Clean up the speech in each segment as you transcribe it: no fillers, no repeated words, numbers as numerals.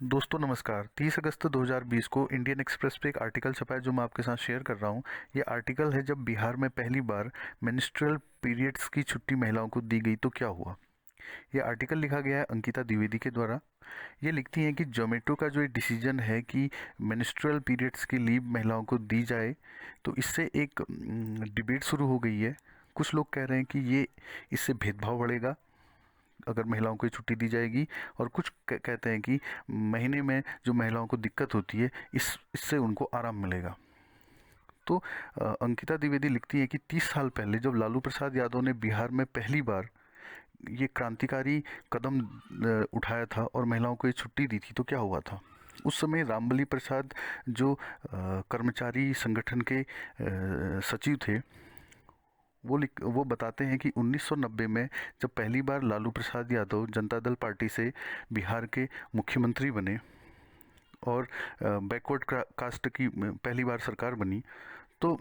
दोस्तों नमस्कार। 30 अगस्त 2020 को इंडियन एक्सप्रेस पे एक आर्टिकल छपा है जो मैं आपके साथ शेयर कर रहा हूँ। ये आर्टिकल है, जब बिहार में पहली बार मेंस्ट्रुअल पीरियड्स की छुट्टी महिलाओं को दी गई तो क्या हुआ। ये आर्टिकल लिखा गया है अंकिता द्विवेदी के द्वारा। ये लिखती हैं कि जोमेटो का जो ये डिसीजन है कि मेंस्ट्रुअल पीरियड्स की लीव महिलाओं को दी जाए, तो इससे एक डिबेट शुरू हो गई है। कुछ लोग कह रहे हैं कि ये इससे भेदभाव बढ़ेगा अगर महिलाओं को ये छुट्टी दी जाएगी, और कुछ कहते हैं कि महीने में जो महिलाओं को दिक्कत होती है इससे उनको आराम मिलेगा। तो अंकिता द्विवेदी लिखती है कि 30 साल पहले जब लालू प्रसाद यादव ने बिहार में पहली बार ये क्रांतिकारी कदम उठाया था और महिलाओं को ये छुट्टी दी थी तो क्या हुआ था। उस समय रामबली प्रसाद जो कर्मचारी संगठन के सचिव थे, वो बताते हैं कि 1990 में जब पहली बार लालू प्रसाद यादव जनता दल पार्टी से बिहार के मुख्यमंत्री बने और बैकवर्ड कास्ट की पहली बार सरकार बनी, तो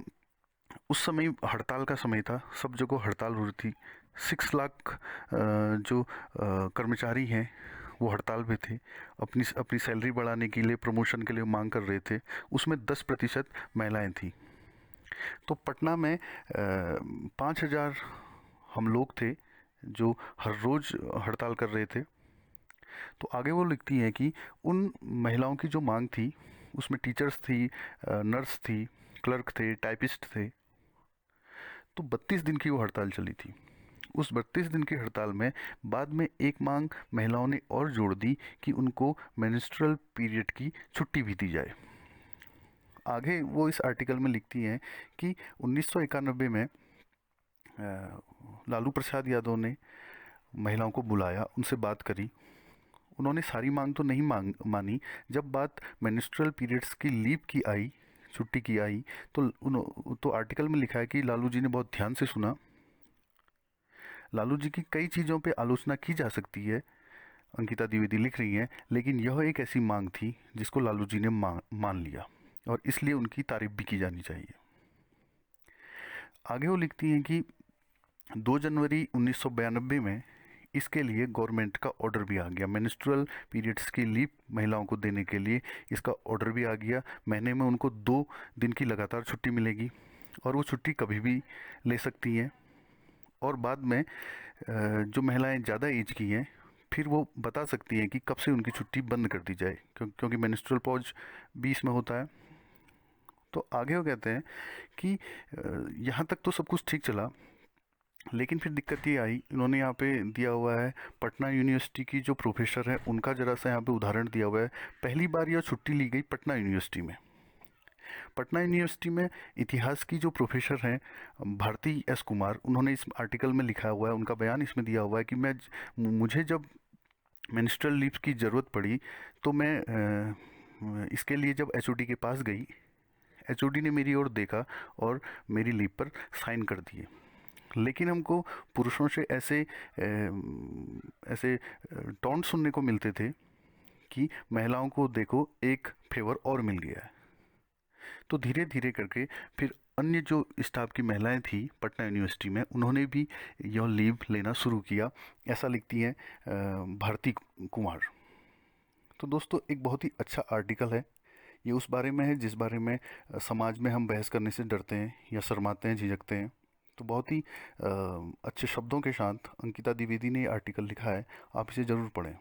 उस समय हड़ताल का समय था, सब जगह हड़ताल हो रही थी। 6 लाख जो कर्मचारी हैं वो हड़ताल पे थे, अपनी अपनी सैलरी बढ़ाने के लिए, प्रमोशन के लिए मांग कर रहे थे। उसमें 10% महिलाएं थी। तो पटना में 5,000 हम लोग थे जो हर रोज़ हड़ताल कर रहे थे। तो आगे वो लिखती हैं कि उन महिलाओं की जो मांग थी उसमें टीचर्स थी, नर्स थी, क्लर्क थे, टाइपिस्ट थे। तो 32 दिन की वो हड़ताल चली थी। उस 32 दिन की हड़ताल में बाद में एक मांग महिलाओं ने और जोड़ दी कि उनको मेंस्ट्रुअल पीरियड की छुट्टी भी दी जाए। आगे वो इस आर्टिकल में लिखती हैं कि 1991 में लालू प्रसाद यादव ने महिलाओं को बुलाया, उनसे बात करी। उन्होंने सारी मांग तो नहीं मानी। जब बात मेंस्ट्रुअल पीरियड्स की लीव की आई, छुट्टी की आई, तो आर्टिकल में लिखा है कि लालू जी ने बहुत ध्यान से सुना। लालू जी की कई चीज़ों पे आलोचना की जा सकती है, अंकिता द्विवेदी लिख रही हैं, लेकिन यह एक ऐसी मांग थी जिसको लालू जी ने मान लिया और इसलिए उनकी तारीफ भी की जानी चाहिए। आगे वो लिखती हैं कि 2 जनवरी 1992 में इसके लिए गवर्नमेंट का ऑर्डर भी आ गया। मेंस्ट्रुअल पीरियड्स की लीव महिलाओं को देने के लिए इसका ऑर्डर भी आ गया। महीने में उनको 2 दिन की लगातार छुट्टी मिलेगी और वो छुट्टी कभी भी ले सकती हैं। और बाद में जो महिलाएं ज़्यादा एज की हैं फिर वो बता सकती हैं कि कब से उनकी छुट्टी बंद कर दी जाए, क्योंकि मेंस्ट्रुअल पॉज भी इसमें होता है। तो आगे वो कहते हैं कि यहाँ तक तो सब कुछ ठीक चला, लेकिन फिर दिक्कत ये आई। इन्होंने यहाँ पे दिया हुआ है पटना यूनिवर्सिटी की जो प्रोफेसर है उनका ज़रा सा यहाँ पे उदाहरण दिया हुआ है। पहली बार यह छुट्टी ली गई पटना यूनिवर्सिटी में। पटना यूनिवर्सिटी में इतिहास की जो प्रोफेसर हैं भारती एस कुमार, उन्होंने इस आर्टिकल में लिखा हुआ है, उनका बयान इसमें दिया हुआ है कि मुझे जब मेंस्ट्रुअल लीव की ज़रूरत पड़ी तो मैं इसके लिए जब एचओडी के पास गई, एचओडी ने मेरी ओर देखा और मेरी लीव पर साइन कर दिए। लेकिन हमको पुरुषों से ऐसे टॉन्ट सुनने को मिलते थे कि महिलाओं को देखो एक फेवर और मिल गया है। तो धीरे धीरे करके फिर अन्य जो स्टाफ की महिलाएं थी पटना यूनिवर्सिटी में, उन्होंने भी यह लीव लेना शुरू किया। ऐसा लिखती हैं भारती कुमार। तो दोस्तों एक बहुत ही अच्छा आर्टिकल है। ये उस बारे में है जिस बारे में समाज में हम बहस करने से डरते हैं या शर्माते हैं, झिझकते हैं। तो बहुत ही अच्छे शब्दों के साथ अंकिता द्विवेदी ने ये आर्टिकल लिखा है, आप इसे ज़रूर पढ़ें।